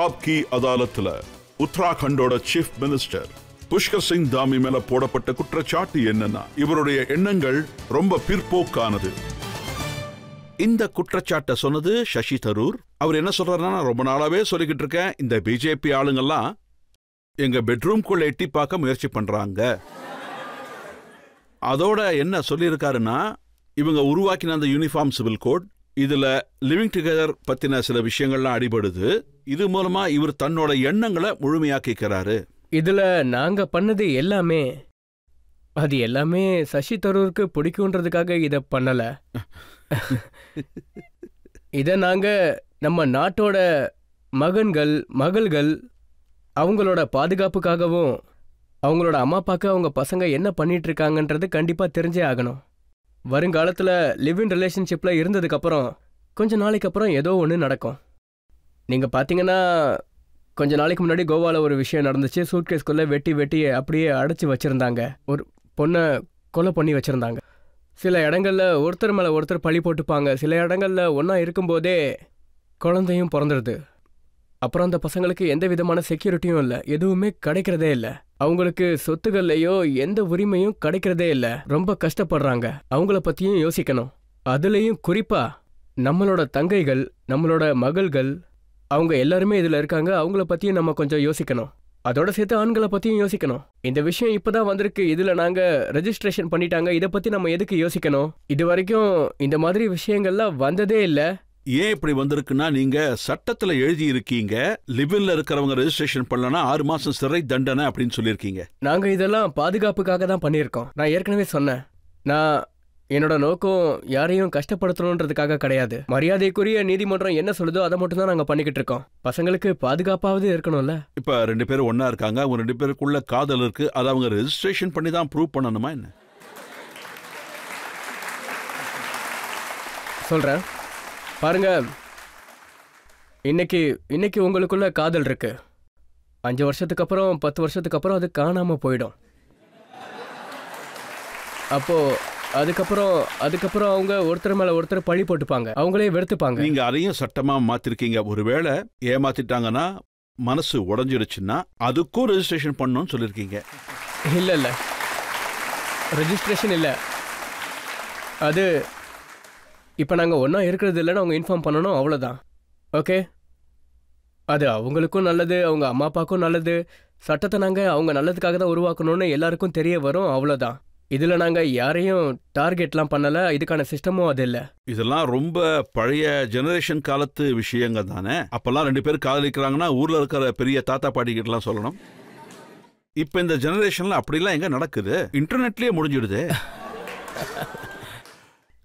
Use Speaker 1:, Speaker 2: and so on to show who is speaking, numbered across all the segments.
Speaker 1: ஆப்கி அதாலத்துல உத்தராகண்டோட chief minister Pushkar Singh Dhami மேல போடப்பட்ட குற்றச்சாட்டு என்னன்னா இவருடைய எண்ணங்கள் ரொம்ப பிற்போக்கானது. இந்த குற்றச்சாட்டை சொன்னது சசி தரூர். அவர் என்ன சொல்றாருன்னா, ரொம்ப நாளாவே சொல்லிக்கிட்டு இருக்கேன், இந்த பிஜேபி ஆளுங்கெல்லாம் எங்க பெட்ரூம்குள்ள எட்டி பார்க்க முயற்சி பண்றாங்க. அதோட என்ன சொல்லியிருக்காருன்னா, இவங்க உருவாக்கின அந்த யூனிஃபார்ம் சிவில் கோட், இதுல லிவிங் டுகெதர் பத்தின சில விஷயங்கள்லாம் அடிபடுது. இது மூலமா இவர் தன்னோட எண்ணங்களை முழுமையாக்கிக்கிறாரு.
Speaker 2: இதுல நாங்க பண்ணது எல்லாமே அது எல்லாமே சசி தரூருக்கு பிடிக்கும்ன்றதுக்காக இத பண்ணல. இத நாங்க நம்ம நாட்டோட மகன்கள் மகள்கள் அவங்களோட பாதுகாப்புக்காகவும் அவங்களோட அம்மா அப்பாக்கு அவங்க பசங்க என்ன பண்ணிட்டு இருக்காங்கன்றது கண்டிப்பா தெரிஞ்சே ஆகணும். வருங்காலத்துல லிவ் இன் ரிலேஷன்ஷிப்ல இருந்ததுக்கு அப்புறம் கொஞ்ச நாளைக்கு அப்புறம் ஏதோ ஒன்று நடக்கும். நீங்க பாத்தீங்கன்னா கொஞ்ச நாளைக்கு முன்னாடி கோவால ஒரு விஷயம் நடந்துச்சு. சூட்கேஸ்குள்ள வெட்டி அப்படியே அடைச்சி வச்சிருந்தாங்க. ஒரு பொண்ணை கொலை பண்ணி வச்சிருந்தாங்க. சில இடங்கள்ல ஒருத்தர் மேல ஒருத்தர் பழி போட்டுப்பாங்க. சில இடங்கள்ல ஒன்னா இருக்கும்போதே குழந்தையும் பிறந்துடுது. அப்புறம் அந்த பசங்களுக்கு எந்த விதமான செக்யூரிட்டியும் இல்லை, எதுவுமே கிடைக்கிறதே இல்லை. அவங்களுக்கு சொத்துக்கள்லையோ எந்த உரிமையும் கிடைக்கிறதே இல்லை. ரொம்ப கஷ்டப்படுறாங்க. அவங்கள பத்தியும் யோசிக்கணும். அதுலேயும் குறிப்பா நம்மளோட தங்கைகள், நம்மளோட மகள்கள், அவங்க எல்லாருமே இதுல இருக்காங்க. அவங்கள பத்தியும் நம்ம கொஞ்சம் யோசிக்கணும். அதோட சேர்த்து ஆண்களை பத்தியும் யோசிக்கணும். இந்த விஷயம் இப்பதான் வந்திருக்கு. இதுல நாங்க ரெஜிஸ்ட்ரேஷன் பண்ணிட்டாங்க. இதை பத்தி நம்ம எதுக்கு யோசிக்கணும்? இது வரைக்கும் இந்த மாதிரி விஷயங்கள்லாம் வந்ததே இல்லை.
Speaker 1: ஏன் இப்படி வந்திருக்குன்னா, நீங்க சட்டத்துல எழுதி இருக்கீங்க, லிவ்ல இருக்கிறவங்க ரெஜிஸ்ட்ரேஷன் பண்ணலனா 6 மாசம் சிறை தண்டனை அப்படின்னு சொல்லியிருக்கீங்க.
Speaker 2: நாங்க இதெல்லாம் பாதுகாப்புக்காக தான் பண்ணியிருக்கோம். நான் ஏற்கனவே சொன்னேன், நான் என்னோட நோக்கம் யாரையும் கஷ்டப்படுத்தணுன்றதுக்காக கிடையாது. மரியாதைக்குரிய நீதிமன்றம் என்ன சொல்லுதோ அதை மட்டும் தான் நாங்க பண்ணிக்கிட்டு இருக்கோம். பசங்களுக்கு பாதுகாப்பாவது இருக்கணும்ல.
Speaker 1: இப்ப 2 பேரும் ஒன்னா இருக்காங்க, அவங்க 2 பேருக்குள்ள காதல் இருக்கு. அதை அவங்க ரெஜிஸ்ட்ரேஷன் பண்ணி தான் ப்ரூவ் பண்ணணுமா என்ன?
Speaker 2: சொல்றேன் பாருங்க, இன்னைக்கு உங்களுக்குள்ள காதல் இருக்கு. 5 வருஷத்துக்கு அப்புறம் 10 வருஷத்துக்கு அப்புறம் அது காணாம போயிடும். அப்போ அதுக்கப்புறம் அவங்க ஒருத்தர் மேல ஒருத்தர் பழி போட்டுப்பாங்க, அவங்களே வெறுத்துப்பாங்க.
Speaker 1: நீங்க அதையும் சட்டமா மாத்திருக்கீங்க. ஒருவேளை ஏமாத்திட்டாங்கன்னா, மனசு உடஞ்சிடுச்சுன்னா அதுக்கும் ரெஜிஸ்ட்ரேஷன் பண்ணணும்னு சொல்லிருக்கீங்க.
Speaker 2: இல்ல ரெஜிஸ்ட்ரேஷன் இல்ல. அது இப்ப நாங்க ஒன்னா இருக்கிறது இல்லைன்னு அவங்க இன்ஃபார்ம் பண்ணணும், அவ்வளவுதான். ஓகே, அது அவங்களுக்கும் நல்லது, அவங்க அம்மா அப்பாவுக்கும் நல்லது. சட்டத்தை நாங்க அவங்க நல்லதுக்காக தான் உருவாக்கணும்னு எல்லாருக்கும் தெரிய வரும், அவ்வளவுதான். இதுல நாங்க யாரையும் டார்கெட்லாம் பண்ணல. இதுக்கான சிஸ்டமும் அது இல்ல.
Speaker 1: இதெல்லாம் ரொம்ப பழைய ஜெனரேஷன் காலத்து விஷயங்க தானே. அப்பெல்லாம் 2 பேர் காதலிக்கிறாங்கன்னா ஊர்ல இருக்கிற பெரிய தாத்தா பாட்டி கிட்ட எல்லாம் சொல்லணும். இப்ப இந்த ஜெனரேஷன்ல அப்படிலாம் எங்க நடக்குது? இன்டர்நெட்லயே முடிஞ்சிடுது.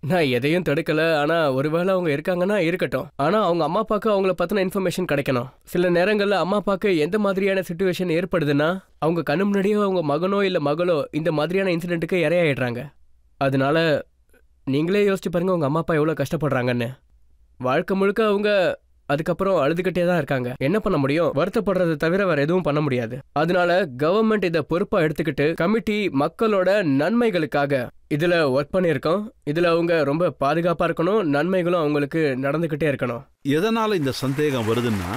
Speaker 2: நான் எதையும் தடுக்கல. ஆனா ஒருவேளை அவங்க இருக்காங்கன்னா இருக்கட்டும். ஆனா அவங்க அம்மா அப்பாவுக்கு அவங்கள பத்தின இன்ஃபர்மேஷன் கிடைக்கணும். சில நேரங்கள்ல அம்மா அப்பாவுக்கு எந்த மாதிரியான சிச்சுவேஷன் ஏற்படுதுன்னா, அவங்க கண்ணு முன்னாடியோ அவங்க மகனோ இல்ல மகளோ இந்த மாதிரியான இன்சிடென்ட்டுக்கு இரையாயிடுறாங்க. அதனால நீங்களே யோசிச்சு பாருங்க, உங்க அம்மா அப்பா எவ்வளவு கஷ்டப்படுறாங்கன்னு. வாழ்க்கை முழுக்க அவங்க அதுக்கப்புறம் அழுதுகிட்டே தான் இருக்காங்க. என்ன பண்ண முடியும்? வருத்தப்படுறதை தவிர வேற எதுவும் பண்ண முடியாது. அதனால கவர்மெண்ட் இதை பொறுப்பா எடுத்துக்கிட்டு கமிட்டி மக்களோட நன்மைகளுக்காக இதுல ஒர்க் பண்ணியிருக்கோம். இதுல அவங்க ரொம்ப பாதுகாப்பா இருக்கணும், நன்மைகளும் அவங்களுக்கு நடந்துகிட்டே இருக்கணும்.
Speaker 1: எதனால இந்த சந்தேகம் வருதுன்னா,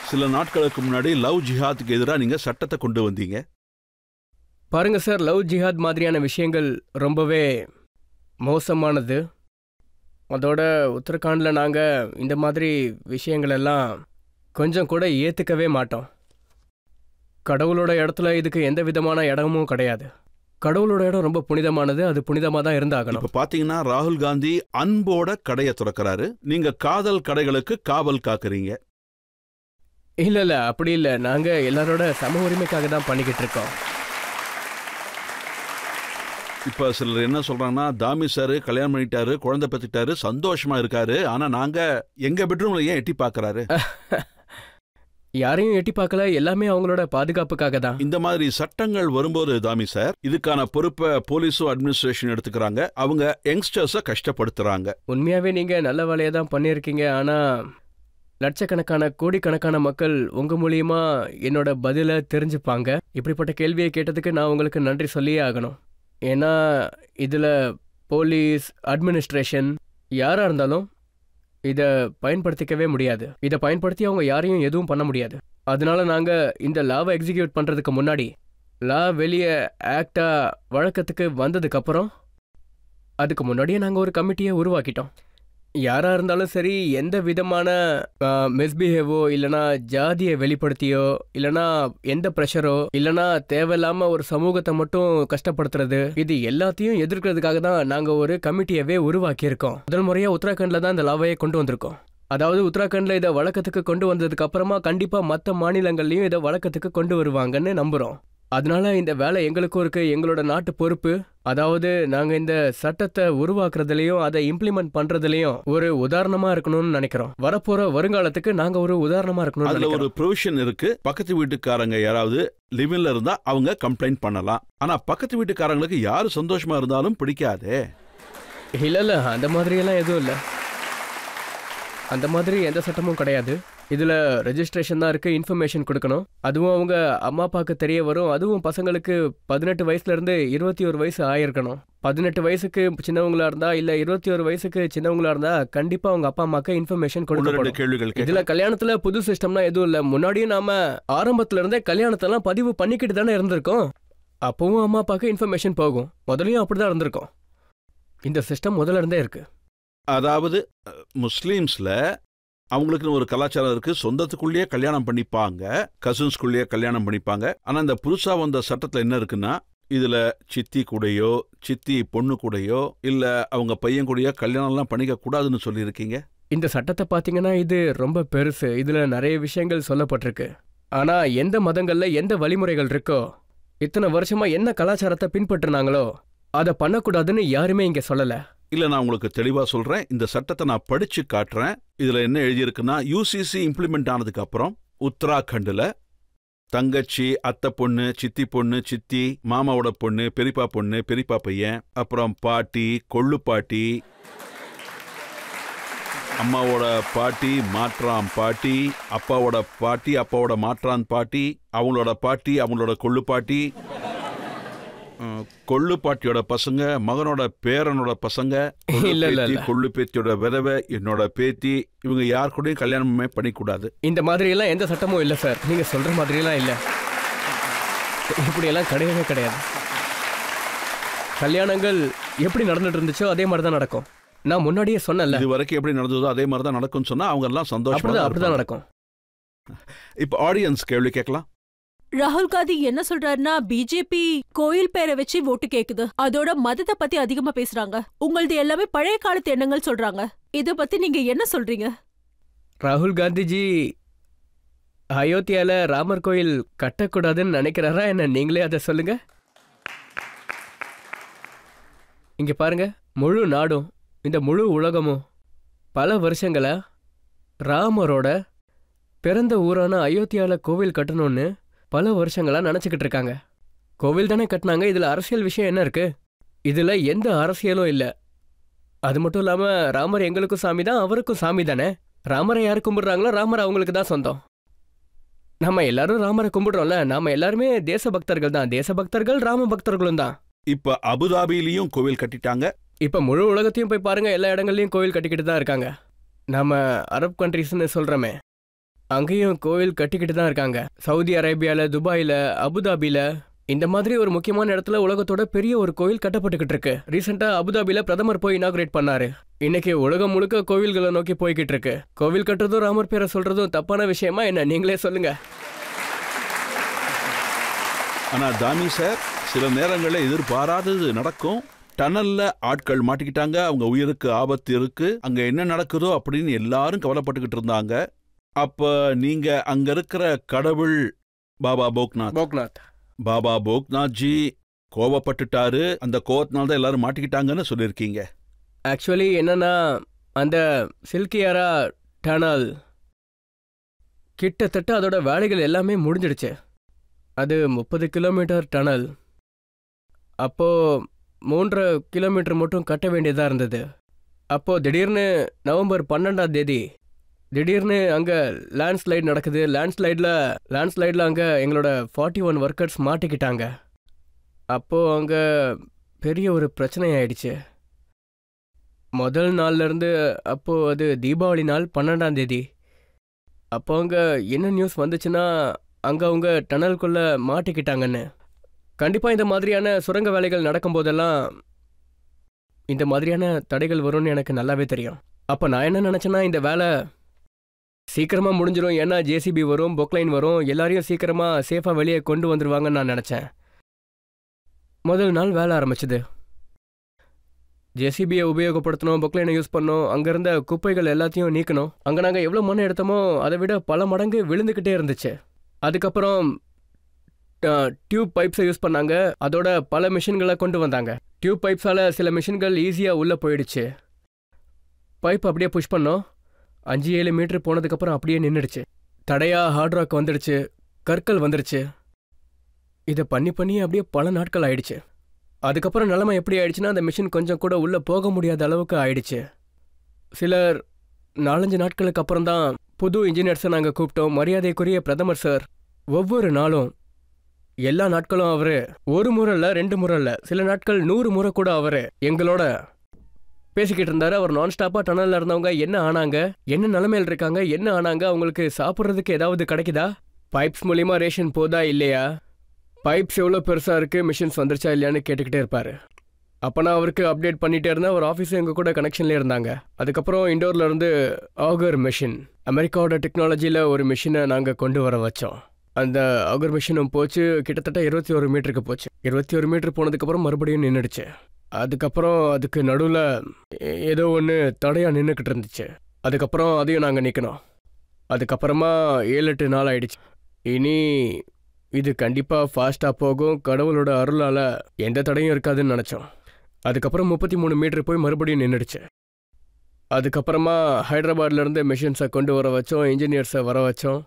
Speaker 1: சில நாட்களுக்கு முன்னாடி லவ் ஜிஹாத்துக்கு எதிராக நீங்க சட்டத்தை கொண்டு வந்தீங்க.
Speaker 2: பாருங்க சார், லவ் ஜிஹாத் மாதிரியான விஷயங்கள் ரொம்பவே மோசமானது. அதோட உத்தரகாண்டில் நாங்கள் இந்த மாதிரி விஷயங்கள் எல்லாம் கொஞ்சம் கூட ஏற்றுக்கவே மாட்டோம். கடவுளோட இடத்துல இதுக்கு எந்த விதமான இடமும் கிடையாது. கடவுளோட இடம் ரொம்ப புனிதமானது, அது புனிதமாக தான் இருந்தாகணும்.
Speaker 1: இப்போ பார்த்தீங்கன்னா ராகுல் காந்தி அன்போட கடையை திறக்கிறாரு, நீங்க காதல் கடைகளுக்கு காவல் காக்குறீங்க.
Speaker 2: இல்லை அப்படி இல்லை. நாங்கள் எல்லாரோட சம உரிமைக்காக தான் பண்ணிக்கிட்டு இருக்கோம்.
Speaker 1: இப்ப சிலர் என்ன சொல்றாங்கன்னா, தாமி சார் கல்யாணம் பண்ணிட்டாரு, குழந்தை பெற்றுட்டாரு, சந்தோஷமா இருக்காரு. ஆனா நாங்க எங்க பெட்ரூம்ல ஏன் எட்டி பாக்குறாரு?
Speaker 2: யாரையும் எட்டி பார்க்கல, எல்லாமே அவங்களோட பாதுகாப்புக்காக தான்.
Speaker 1: இந்த மாதிரி சட்டங்கள் வரும்போது தாமி சார், இதுக்கான பொறுப்பை போலீஸும் அட்மினிஸ்ட்ரேஷன் எடுத்துக்கிறாங்க. அவங்க யங்ஸ்டர்ஸை கஷ்டப்படுத்துறாங்க.
Speaker 2: உண்மையாவே நீங்க நல்ல வேலையை தான் பண்ணியிருக்கீங்க. ஆனா லட்சக்கணக்கான கோடிக்கணக்கான மக்கள் உங்க மூலியமா என்னோட பதிலை தெரிஞ்சுப்பாங்க. இப்படிப்பட்ட கேள்வியை கேட்டதுக்கு நான் உங்களுக்கு நன்றி சொல்லியே ஆகணும். ஏன்னா இதில் போலீஸ், அட்மினிஸ்ட்ரேஷன் யாராக இருந்தாலும் இதை பயன்படுத்திக்கவே முடியாது. இதை பயன்படுத்தி அவங்க யாரையும் எதுவும் பண்ண முடியாது. அதனால நாங்க இந்த லாவை எக்ஸிக்யூட் பண்றதுக்கு முன்னாடி லா வெளியே ஆக்டா வழக்கத்துக்கு வந்ததுக்கு அப்புறம் அதுக்கு முன்னாடியே நாங்கள் ஒரு கமிட்டியை உருவாக்கிட்டோம். யாராக இருந்தாலும் சரி, எந்த விதமான மிஸ்பிஹேவோ இல்லைனா ஜாதியை வெளிப்படுத்தியோ இல்லைனா எந்த ப்ரெஷரோ இல்லைனா தேவையில்லாமல் ஒரு சமூகத்தை மட்டும் கஷ்டப்படுத்துறது, இது எல்லாத்தையும் எதிர்க்கிறதுக்காக தான் நாங்கள் ஒரு கமிட்டியவே உருவாக்கியிருக்கோம். முதல் முறையாக உத்தராகண்டில் தான் இந்த லாவையை கொண்டு வந்திருக்கோம். அதாவது உத்தராகண்டில் இதை வழக்கத்துக்கு கொண்டு வந்ததுக்கு அப்புறமா கண்டிப்பாக மற்ற மாநிலங்கள்லையும் இதை வழக்கத்துக்கு கொண்டு வருவாங்கன்னு நம்புகிறோம். அதனால இந்த வேலை எங்களுக்கும் இருக்கு, எங்களோட நாட்டு பொறுப்பு. அதாவது நாங்க இந்த சட்டத்தை உருவாக்குறதுலயும் அதை இம்ப்ளிமெண்ட் பண்றதுலயும் ஒரு உதாரணமா இருக்கணும்னு நினைக்கிறோம். வரப்போற வருங்காலத்துக்கு நாங்க ஒரு உதாரணமா இருக்கணும்.
Speaker 1: அதுல ஒரு ப்ரொவிஷன் இருக்கு, பக்கத்து வீட்டுக்காரங்க யாராவது லிவிங்ல இருந்தா அவங்க கம்ப்ளைண்ட் பண்ணலாம். ஆனா பக்கத்து வீட்டுக்காரங்களுக்கு யாரு சந்தோஷமா இருந்தாலும் பிடிக்காதே.
Speaker 2: இல்ல அந்த மாதிரி எல்லாம் எதுவும் இல்ல. அந்த மாதிரி எந்த சட்டமும் கிடையாது. இதுல ரெஜிஸ்ட்ரேஷன் தான் இருக்கு, இன்ஃபர்மேஷன் கொடுக்கணும். அதுவும் அவங்க அம்மா அப்பாவுக்கு தெரிய வரும். அதுவும் பசங்களுக்கு 18 வயசுல இருந்து 21 வயசு ஆயிருக்கணும். 18 வயசுக்கு சின்னவங்களா இருந்தா இல்ல 21 வயசுக்கு சின்னவங்களா இருந்தா கண்டிப்பா அவங்க அப்பா அம்மாக்கு இன்ஃபர்மேஷன் கொடுக்கணும். இதுல கல்யாணத்துல புது சிஸ்டம்னா எதுவும் இல்ல. முன்னாடியும் நாம ஆரம்பத்துல இருந்தே கல்யாணத்தெல்லாம் பதிவு பண்ணிக்கிட்டு தானே இருந்திருக்கோம். அப்பவும் அம்மா அப்பாவுக்கு இன்ஃபர்மேஷன் போகும். முதலையும் அப்படிதான் இருந்திருக்கோம். இந்த சிஸ்டம் முதல்ல இருந்தே இருக்கு.
Speaker 1: அதாவது முஸ்லீம்ஸ்ல அவங்களுக்குன்னு ஒரு கலாச்சாரம் இருக்கு, சொந்தத்துக்குள்ளேயே கல்யாணம் பண்ணிப்பாங்க, கசின்ஸ்குள்ளேயே கல்யாணம் பண்ணிப்பாங்க. ஆனா இந்த புதுசா வந்த சட்டத்துல என்ன இருக்குன்னா, இதுல சித்தி கூடயோ சித்தி பொண்ணு கூடயோ இல்ல அவங்க பையன் கூடயோ கல்யாணம்லாம் பண்ணிக்க கூடாதுன்னு சொல்லியிருக்கீங்க.
Speaker 2: இந்த சட்டத்தை பாத்தீங்கன்னா இது ரொம்ப பெருசு. இதுல நிறைய விஷயங்கள் சொல்லப்பட்டிருக்கு. ஆனா எந்த மதங்கள்ல எந்த வழிமுறைகள் இருக்கோ, இத்தனை வருஷமா என்ன கலாச்சாரத்தை பின்பற்றினாங்களோ அதை பண்ணக்கூடாதுன்னு யாருமே இங்க சொல்லல.
Speaker 1: இல்ல, நான் உங்களுக்கு தெளிவா சொல்றேன். இந்த சட்டத்தை நான் படிச்சு காட்டுறேன். இதுல என்ன எழுதியிருக்குன்னா, யூசிசி இம்ப்ளிமெண்ட் ஆனதுக்கு அப்புறம் உத்தராகண்ட்ல தங்கச்சி, அத்தை பொண்ணு, சித்தி பொண்ணு, சித்தி, மாமாவோட பொண்ணு, பெரியப்பா பொண்ணு, பெரியப்பா பையன், அப்புறம் பாட்டி, கொள்ளு பாட்டி, அம்மாவோட பாட்டி, மாற்றான் பாட்டி, அப்பாவோட பாட்டி, அப்பாவோட மாற்றான் பாட்டி, அவங்களோட பாட்டி, அவங்களோட கொள்ளு பாட்டி, கொள்ளு பாட்டியோட பசங்க, மகனோட பேரனோட பசங்க, கொள்ளு பேத்தியோட விதவை, என்னோட பேத்தி, இவங்க யார் கூடயும் கல்யாணமே பண்ணிக்கூடாது.
Speaker 2: இந்த மாதிரி எல்லாம் எந்த சட்டமும் இல்ல சார். நீங்க சொல்ற மாதிரி எல்லாம் இல்ல. இப்படி எல்லாம் கிடையவே கிடையாது. கல்யாணங்கள் எப்படி நடந்துட்டு இருந்துச்சோ அதே மாதிரி தான் நடக்கும். நான் முன்னாடியே சொன்னேன்ல,
Speaker 1: இது வரைக்கும் எப்படி நடந்ததோ அதே மாதிரி தான் நடக்கும்னு சொன்னா அவங்க எல்லாம் சந்தோஷமா
Speaker 2: அப்படிதான் நடக்கும்.
Speaker 1: இப்ப ஆடியன்ஸ் கேள்வி கேட்கலாம்.
Speaker 3: ராகுல் காந்தி என்ன சொல்றாருன்னா, பிஜேபி கோயில் பேரை வச்சு ஓட்டு கேக்குது, அதோட மதத்தை பத்தி அதிகமா பேசுறாங்க, உங்களது எல்லாமே பழைய காலத்து எண்ணங்கள் சொல்றாங்க. இத பத்தி நீங்க என்ன சொல்றீங்க?
Speaker 2: ராகுல் காந்திஜி அயோத்தியால ராமர் கோயில் கட்டக்கூடாதுன்னு நினைக்கிறாரா என்ன? நீங்களே அதை சொல்லுங்க. இங்க பாருங்க, முழு நாடும் இந்த முழு உலகமும் பல வருஷங்களா ராமரோட பிறந்த ஊரான அயோத்தியால கோவில் கட்டணும்னு பல வருஷங்களா நினைச்சுக்கிட்டு இருக்காங்க. கோவில் தானே கட்டினாங்க, இதுல அரசியல் விஷயம் என்ன இருக்கு? இதுல எந்த அரசியலும் இல்ல. அது மட்டும் இல்லாம ராமர் எங்களுக்கும் சாமி தான், அவருக்கும் சாமி தானே. ராமரை யாரு கும்பிடுறாங்களோ ராமர் அவங்களுக்கு தான் சொந்தம். நம்ம எல்லாரும் ராமரை கும்பிடுறோம்ல, நாம எல்லாருமே தேசபக்தர்கள் தான். தேசபக்தர்கள் ராம பக்தர்களும் தான்.
Speaker 1: இப்ப அபுதாபிலையும் கோவில் கட்டிட்டாங்க.
Speaker 2: இப்ப முழு உலகத்தையும் போய் பாருங்க, எல்லா இடங்கள்லயும் கோவில் கட்டிக்கிட்டு தான் இருக்காங்க. நம்ம அரப் கண்ட்ரிஸ்ன்னு சொல்றோமே, அங்கேயும் கோவில் கட்டிக்கிட்டு தான் இருக்காங்க. சவுதி அரேபியால, துபாயில, அபுதாபில, இந்த மாதிரி ஒரு முக்கியமான இடத்துல உலகத்தோட பெரிய ஒரு கோவில் கட்டப்பட்டுக்கிட்டு இருக்கு. ரீசெண்டா அபுதாபில பிரதமர் போய் இனாகிரேட் பண்ணாரு. இன்னைக்கு உலகம் முழுக்க கோவில்களை நோக்கி போய்கிட்டு இருக்கு. கோவில் கட்டுறதும் ராமர் பேரை சொல்றதும் தப்பான விஷயமா என்ன? நீங்களே சொல்லுங்க.
Speaker 1: ஆனா தாமி சார், சில நேரங்களில் எதிர்பாராதது நடக்கும். டனல்ல ஆட்கள் மாட்டிக்கிட்டாங்க, அவங்க உயிருக்கு ஆபத்து இருக்கு, அங்க என்ன நடக்குதோ அப்படின்னு எல்லாரும் கவலைப்பட்டுக்கிட்டு இருந்தாங்க. அப்ப நீங்க அங்க இருக்கிற கடவுள் பாபா போக்நாத் ஜி கோவப்பட்டுட்டாரு, அந்த கோவத்தினால்தான் எல்லாரும் மாட்டிக்கிட்டாங்கன்னு சொல்லியிருக்கீங்க.
Speaker 2: ஆக்சுவலி என்னன்னா, அந்த சில்கியாரா டனல் கிட்டத்தட்ட அதோட வேலைகள் எல்லாமே முடிஞ்சிடுச்சு. அது 30 கிலோமீட்டர் டனல். அப்போ 3.5 கிலோமீட்டர் மட்டும் கட்ட வேண்டியதா இருந்தது. அப்போ திடீர்னு நவம்பர் 12ஆம் தேதி திடீர்னு அங்க லேண்ட்ஸ்லைட் நடக்குது. லேண்ட்ஸ்லைட்ல அங்க எங்களோட 41 ஒர்க்கர்ஸ் மாட்டிக்கிட்டாங்க. அப்போ அங்க பெரிய ஒரு பிரச்சனை ஆயிடுச்சு. முதல் நாள்ல இருந்து அப்போ அது தீபாவளி நாள் 12ஆம் தேதி. அப்போ அங்கே என்ன நியூஸ் வந்துச்சுன்னா அங்கே அவங்க டனலுக்குள்ளே மாட்டிக்கிட்டாங்கன்னு. கண்டிப்பாக இந்த மாதிரியான சுரங்க வேலைகள் நடக்கும்போதெல்லாம் இந்த மாதிரியான தடைகள் வரும்னு எனக்கு நல்லாவே தெரியும். அப்போ நான் என்ன நினச்சேன்னா இந்த வேலை சீக்கிரமாக முடிஞ்சிடும், ஏன்னா ஜேசிபி வரும், பொக்லைன் வரும், எல்லாரையும் சீக்கிரமாக சேஃபாக வெளியே கொண்டு வந்துடுவாங்கன்னு நான் நினச்சேன். முதல் நாள் வேலை ஆரம்பிச்சுது. ஜேசிபியை உபயோகப்படுத்தணும், பொக்லைனை யூஸ் பண்ணோம், அங்கே இருந்த குப்பைகள் எல்லாத்தையும் நீக்கணும். அங்கே நாங்கள் எவ்வளோ மண் எடுத்தோமோ அதை விட பல மடங்கு விழுந்துக்கிட்டே இருந்துச்சு. அதுக்கப்புறம் டியூப் பைப்ஸை யூஸ் பண்ணாங்க, அதோட பல மிஷின்களை கொண்டு வந்தாங்க. டியூப் பைப்ஸால் சில மிஷின்கள் ஈஸியாக உள்ளே போயிடுச்சு. பைப் அப்படியே புஷ் பண்ணோம், 5-7 மீட்டர் போனதுக்கப்புறம் அப்படியே நின்றுடுச்சு. தடையாக ஹார்ட் ராக் வந்துடுச்சு, கற்கள் வந்துடுச்சு. இதை பண்ணி பண்ணி அப்படியே பல நாட்கள் ஆயிடுச்சு. அதுக்கப்புறம் நிலைமை எப்படி ஆயிடுச்சுன்னா அந்த மிஷின் கொஞ்சம் கூட உள்ளே போக முடியாத அளவுக்கு ஆயிடுச்சு. சிலர் 4-5 நாட்களுக்கு அப்புறம் தான் புது இன்ஜினியர்ஸை நாங்கள் கூப்பிட்டோம். மரியாதைக்குரிய பிரதமர் சார் ஒவ்வொரு நாளும் எல்லா நாட்களும் அவர் 1 முறை இல்லை 2 முறை இல்லை, சில நாட்கள் 100 முறை கூட அவர் எங்களோட பேசிக்கிட்டு இருந்தார். அவர் நான்ஸ்டாப்பாக டனலில் இருந்தவங்க என்ன ஆனாங்க, என்ன நிலைமையில் இருக்காங்க, என்ன ஆனாங்க, அவங்களுக்கு சாப்பிட்றதுக்கு ஏதாவது கிடைக்குதா, பைப்ஸ் மூலிமா ரேஷன் போதா இல்லையா, பைப்ஸ் எவ்வளோ பெருசாக இருக்குது, மிஷின்ஸ் வந்துருச்சா இல்லையான்னு கேட்டுக்கிட்டே இருப்பார். அப்போ நான் அவருக்கு அப்டேட் பண்ணிகிட்டே இருந்தேன். அவர் ஆஃபீஸும் எங்கள் கூட கனெக்ஷன்லேயே இருந்தாங்க. அதுக்கப்புறம் இண்டோரில் இருந்து ஆகர் மிஷின், அமெரிக்காவோட டெக்னாலஜியில் ஒரு மிஷினை நாங்கள் கொண்டு வர வச்சோம். அந்த ஆகர் மிஷினும் போச்சு, கிட்டத்தட்ட 21 மீட்டருக்கு போச்சு. 21 மீட்டர் போனதுக்கப்புறம் மறுபடியும் நின்றுடுச்சு. அதுக்கப்புறம் அதுக்கு நடுவில் ஏதோ ஒன்று தடையாக நின்றுக்கிட்டு இருந்துச்சு. அதுக்கப்புறம் அதையும் நாங்கள் நிற்கணும். அதுக்கப்புறமா 7-8 நாள் ஆயிடுச்சு. இனி இது கண்டிப்பாக ஃபாஸ்ட்டாக போகும், கடவுளோட அருளால் எந்த தடையும் இருக்காதுன்னு நினச்சோம். அதுக்கப்புறம் 33 மீட்டர் போய் மறுபடியும் நின்றுடுச்சு. அதுக்கப்புறமா ஹைதராபாத்லேருந்து மிஷின்ஸை கொண்டு வர வச்சோம், இன்ஜினியர்ஸை வர வச்சோம்.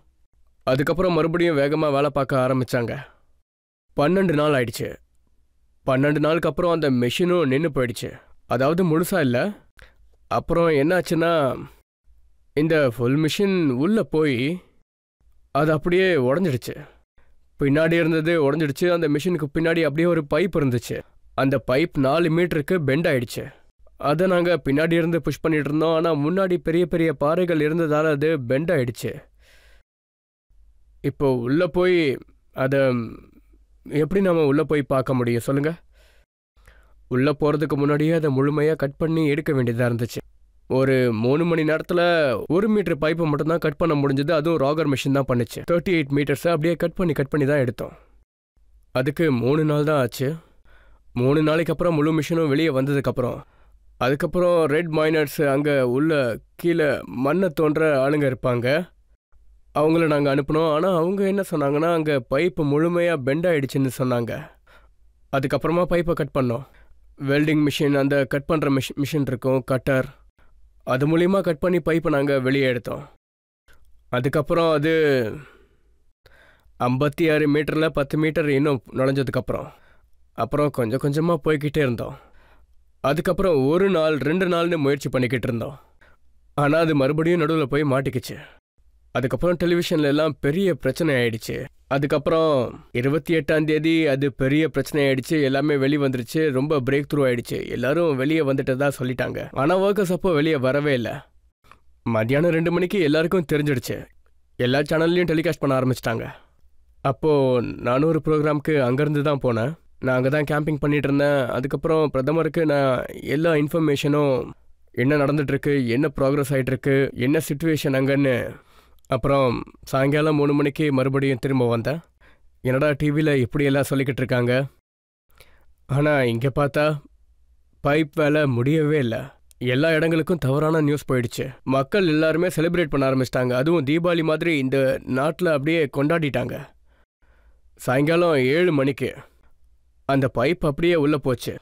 Speaker 2: அதுக்கப்புறம் மறுபடியும் வேகமாக வேலை பார்க்க ஆரம்பித்தாங்க. 12 நாள் ஆயிடுச்சு. 12 நாளுக்கு அப்புறம் அந்த மிஷினும் நின்று போயிடுச்சு, அதாவது முழுசாக இல்லை. அப்புறம் என்னாச்சுன்னா இந்த ஃபுல் மிஷின் உள்ளே போய் அது அப்படியே உடஞ்சிடுச்சு. பின்னாடி இருந்தது உடஞ்சிடுச்சு. அந்த மிஷினுக்கு பின்னாடி அப்படியே ஒரு பைப் இருந்துச்சு. அந்த பைப் 4 மீட்டருக்கு பெண்ட் ஆயிடுச்சு. அதை நாங்கள் பின்னாடி இருந்து புஷ் பண்ணிட்டு இருந்தோம். ஆனால் முன்னாடி பெரிய பெரிய பாறைகள் இருந்ததால் அது பெண்ட் ஆயிடுச்சு. இப்போ உள்ளே போய் அதை எப்படி நம்ம உள்ளே போய் பார்க்க முடியும் சொல்லுங்கள்? உள்ளே போகிறதுக்கு முன்னாடியே அதை முழுமையாக கட் பண்ணி எடுக்க வேண்டியதாக இருந்துச்சு. ஒரு 3 மணி நேரத்தில் 1 மீட்டர் பைப்பை மட்டும்தான் கட் பண்ண முடிஞ்சது. அதுவும் ராகர் மிஷின் தான் பண்ணுச்சு. 38 மீட்டர்ஸை அப்படியே கட் பண்ணி தான் எடுத்தோம். அதுக்கு 3 நாள் தான் ஆச்சு. 3 நாளைக்கு அப்புறம் முழு மிஷினும் வெளியே வந்ததுக்கப்புறம் அதுக்கப்புறம் ரெட் மைனர்ஸ் அங்கே உள்ள கீழே மண்ணை தோன்ற ஆளுங்க இருப்பாங்க, அவங்கள நாங்கள் அனுப்பினோம். ஆனால் அவங்க என்ன சொன்னாங்கன்னா அங்கே பைப்பு முழுமையாக பெண்ட் ஆகிடுச்சின்னு சொன்னாங்க. அதுக்கப்புறமா பைப்பை கட் பண்ணோம். வெல்டிங் மிஷின், அந்த கட் பண்ணுற மிஷின் இருக்கும், கட்டர், அது மூலிமா கட் பண்ணி பைப்பை நாங்கள் வெளியே எடுத்தோம். அதுக்கப்புறம் அது 56 மீட்டரில் 10 மீட்டர் இன்னும் நுழைஞ்சதுக்கப்புறம் அப்புறம் கொஞ்சம் கொஞ்சமாக போய்கிட்டே இருந்தோம். அதுக்கப்புறம் 1 நாள் 2 நாள்னு முயற்சி பண்ணிக்கிட்டு இருந்தோம். ஆனால் அது மறுபடியும் நடுவில் போய் மாட்டிக்கிச்சு. அதுக்கப்புறம் டெலிவிஷன்ல எல்லாம் பெரிய பிரச்சனை ஆயிடுச்சு. அதுக்கப்புறம் 28ஆம் தேதி அது பெரிய பிரச்சனை ஆயிடுச்சு. எல்லாமே வெளியே வந்துருச்சு. ரொம்ப பிரேக் த்ரூ ஆயிடுச்சு. எல்லாரும் வெளியே வந்துட்டதா சொல்லிட்டாங்க. ஆனால் ஒர்க்கர்ஸ் அப்போ வெளியே வரவே இல்லை. மத்தியானம் 2 மணிக்கு எல்லாருக்கும் தெரிஞ்சிடுச்சு. எல்லா சேனல்லையும் டெலிகாஸ்ட் பண்ண ஆரம்பிச்சிட்டாங்க. அப்போது நானும் ஒரு ப்ரோக்ராமுக்கு அங்கேருந்து தான் போனேன். நான் அங்கே தான் கேம்பிங் பண்ணிகிட்டு இருந்தேன். அதுக்கப்புறம் பிரதமருக்கு நான் எல்லா இன்ஃபர்மேஷனும் என்ன நடந்துகிட்ருக்கு, என்ன ப்ராக்ரஸ் ஆகிட்டுருக்கு, என்ன சிச்சுவேஷன் அங்கன்னு. அப்புறம் சாயங்காலம் 3 மணிக்கு மறுபடியும் திரும்ப வந்தேன். என்னடா டிவியில் இப்படியெல்லாம் சொல்லிக்கிட்டு இருக்காங்க, ஆனால் இங்கே பார்த்தா பைப் வேலை முடியவே இல்லை. எல்லா இடங்களுக்கும் தவறான நியூஸ் போயிடுச்சு. மக்கள் எல்லாருமே செலிப்ரேட் பண்ண ஆரம்பிச்சிட்டாங்க. அதுவும் தீபாவளி மாதிரி இந்த நாட்டில் அப்படியே கொண்டாடிட்டாங்க. சாயங்காலம் 7 மணிக்கு அந்த பைப் அப்படியே உள்ளே போச்சு.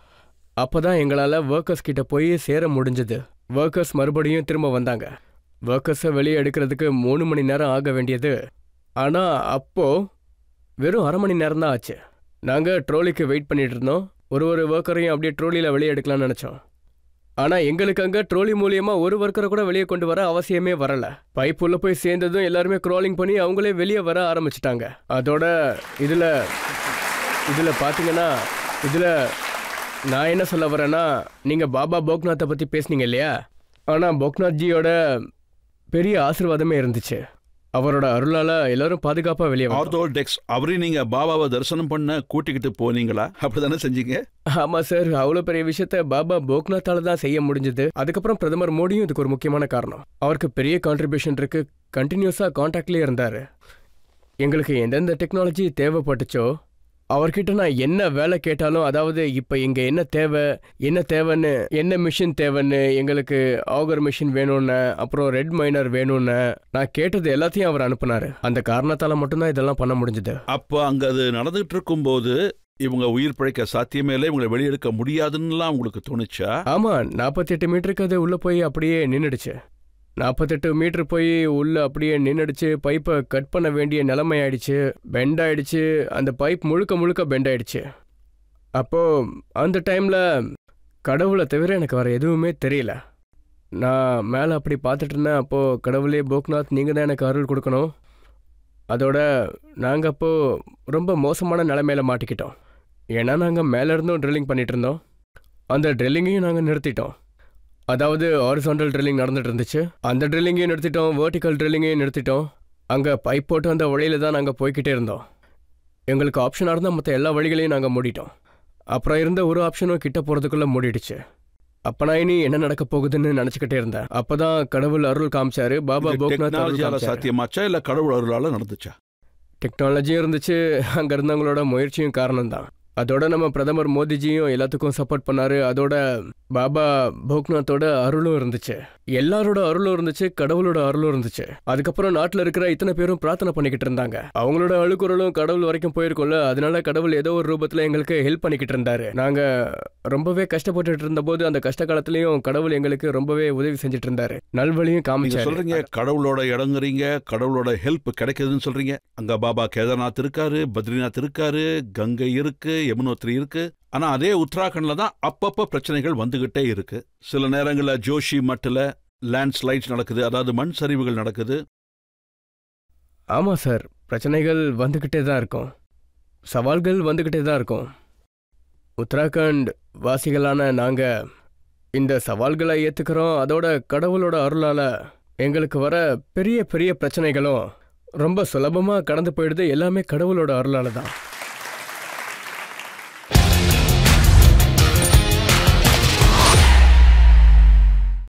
Speaker 2: அப்போ தான் எங்களால் ஒர்க்கர்ஸ் கிட்ட போய் சேர முடிஞ்சது. ஒர்க்கர்ஸ் மறுபடியும் திரும்ப வந்தாங்க. ஒர்க்கர்ஸை வெளியே எடுக்கிறதுக்கு 3 மணி நேரம் ஆக வேண்டியது. ஆனால் அப்போது வெறும் 1/2 மணி நேரம் தான் ஆச்சு. நாங்கள் ட்ரோலிக்கு வெயிட் பண்ணிட்டு இருந்தோம். ஒரு ஒர்க்கரையும் அப்படியே ட்ரோலியில் வெளியே எடுக்கலாம்னு நினச்சோம். ஆனால் எங்களுக்கு அங்கே ட்ரோலி மூலியமாக ஒரு ஒர்க்கரை கூட வெளியே கொண்டு வர அவசியமே வரலை. பைப் உள்ளே போய் சேர்ந்ததும் எல்லாருமே க்ராலிங் பண்ணி அவங்களே வெளியே வர ஆரம்பிச்சிட்டாங்க. அதோட இதில் பார்த்தீங்கன்னா இதில் நான் என்ன சொல்ல வரேன்னா, நீங்க பாபா போக்நாத்தை பத்தி பேசுனீங்க இல்லையா? ஆனா போக்நாத்ஜியோட பெரிய ஆசீர்வாதமே இருந்துச்சு. அவரோட அருளால எல்லாரும் பாதுகாப்பா வெளியே வந்தோம்.
Speaker 1: ஆர்த்தோடெக்ஸ் அவரையும் நீங்க பாபாவை தரிசனம் பண்ண கூட்டிக்கிட்டு போனீங்களா? அப்படிதானே செஞ்சீங்க?
Speaker 2: ஆமா சார், அவ்வளவு பெரிய விஷயத்த பாபா போக்நாத்தால தான் செய்ய முடிஞ்சது. அதுக்கப்புறம் பிரதமர் மோடியும் இதுக்கு ஒரு முக்கியமான காரணம். அவருக்கு பெரிய கான்ட்ரிபியூஷன் இருக்கு. கண்டினியூஸா கான்டாக்ட்லயே இருந்தாரு. எங்களுக்கு எந்தெந்த டெக்னாலஜி தேவைப்பட்டுச்சோ அவர்கிட்ட நான் என்ன வேலை கேட்டாலும், அதாவது இப்போ இங்கே என்ன தேவைன்னு, என்ன மிஷின் தேவைன்னு, எங்களுக்கு ஆகர் மிஷின் வேணும்னு, அப்புறம் ரெட் மைனர் வேணும்னு நான் கேட்டது எல்லாத்தையும் அவர் அனுப்புனாரு. அந்த காரணத்தால் மட்டும்தான் இதெல்லாம் பண்ண முடிஞ்சது.
Speaker 1: அப்போ அங்கே அது நடந்துகிட்டு இருக்கும்போது இவங்க உயிர் பிழைக்க சாத்தியமே இல்லை, இவங்களை வெளியெடுக்க முடியாதுன்னுலாம் உங்களுக்கு தோணுச்சா?
Speaker 2: ஆமாம், 48 மீட்டருக்கு அது உள்ளே போய் அப்படியே நின்றுடுச்சு. 48 மீட்டர் போய் உள்ள அப்படியே நின்றுடுச்சு. பைப்பை கட் பண்ண வேண்டிய நிலைமை ஆயிடுச்சு. பெண்ட் ஆயிடுச்சு. அந்த பைப் முழுக்க பெண்ட் ஆயிடுச்சு. அப்போது அந்த டைமில் கடவுளை தவிர எனக்கு வேறு எதுவுமே தெரியல. நான் மேலே அப்படி பார்த்துட்டு இருந்தேன். அப்போது கடவுளே போக்நாத், நீங்கள் தான் எனக்கு அருள் கொடுக்கணும். அதோட நாங்கள் அப்போது ரொம்ப மோசமான நிலைமையில மாட்டிக்கிட்டோம். ஏன்னா நாங்கள் மேலே இருந்தும் ட்ரில்லிங் பண்ணிகிட்டு இருந்தோம். அந்த ட்ரில்லிங்கையும் நாங்கள் நிறுத்திட்டோம். அதாவது ஹாரிசான்டல் ட்ரில்லிங் நடந்துட்டு இருந்துச்சு. அந்த ட்ரில்லிங்கையும் நிறுத்திட்டோம், வெர்டிக்கல் ட்ரில்லிங்கையும் நிறுத்திட்டோம். அங்கே பைப் போட்டு அந்த வழியில தான் நாங்கள் போய்கிட்டே இருந்தோம். எங்களுக்கு ஆப்ஷனாக இருந்தால் மற்ற எல்லா வழிகளையும் நாங்கள் மூடிட்டோம். அப்புறம் இருந்த ஒரு ஆப்ஷனும் கிட்ட போகிறதுக்குள்ளே மூடிடுச்சு. அப்போ நான் இனி என்ன நடக்க போகுதுன்னு நினச்சிக்கிட்டே இருந்தேன். அப்போ தான் கடவுள் அருள் காமிச்சாரு. பாபா போக்நாத்
Speaker 1: சாத்தியமாச்சா இல்லை கடவுள் அருளால் நடந்துச்சா?
Speaker 2: டெக்னாலஜியும் இருந்துச்சு, அங்கே இருந்தவங்களோட முயற்சியும் காரணம்தான். அதோட நம்ம பிரதமர் மோடிஜியும் எல்லாத்துக்கும் சப்போர்ட் பண்ணாரு. அதோட பாபா போக்நாத்தோட அருளும் இருந்துச்சு, எல்லாரோட அருளும் இருந்துச்சு, கடவுளோட அருளும் இருந்துச்சு. அதுக்கப்புறம் நாட்டில் இருக்கிற இத்தனை பேரும் பிரார்த்தனை பண்ணிக்கிட்டு இருந்தாங்க. அவங்களோட அழுக்குறலும் கடவுள் வரைக்கும் போயிருக்கோம்ல, அதனால கடவுள் ஏதோ ஒரு ரூபத்தில் எங்களுக்கு ஹெல்ப் பண்ணிக்கிட்டு இருந்தாரு. நாங்கள் ரொம்பவே கஷ்டப்பட்டுட்டு இருந்த போது அந்த கஷ்ட காலத்திலையும் கடவுள் எங்களுக்கு ரொம்பவே உதவி செஞ்சுட்டு இருந்தாரு, நல்வழியும் காமிச்சாரு.
Speaker 1: சொல்றீங்க கடவுளோட இடங்குறீங்க, கடவுளோட ஹெல்ப் கிடைக்குதுன்னு சொல்றீங்க. அங்க பாபா கேதார்நாத் இருக்காரு, பத்ரிநாத் இருக்காரு, கங்கை இருக்கு, யமுனோத்ரி இருக்கு. ஆனா அதே உத்தராகண்ட்ல தான் அப்பப்ப பிரச்சனைகள் வந்துகிட்டே இருக்கு. சில நேரங்களில் ஜோஷி மட்டில் லேண்ட் ஸ்லைட்ஸ் நடக்குது, அதாவது மண் சரிவுகள் நடக்குது.
Speaker 2: ஆமா சார், பிரச்சனைகள் வந்துகிட்டே தான் இருக்கும், சவால்கள் வந்துகிட்டே தான் இருக்கும். உத்தராகண்ட் வாசிகளான நாங்க இந்த சவால்களை ஏத்துக்கிறோம். அதோட கடவுளோட அருளால எங்களுக்கு வர பெரிய பெரிய பிரச்சனைகளும் ரொம்ப சுலபமா கடந்து போயிடுது. எல்லாமே கடவுளோட அருளால தான்.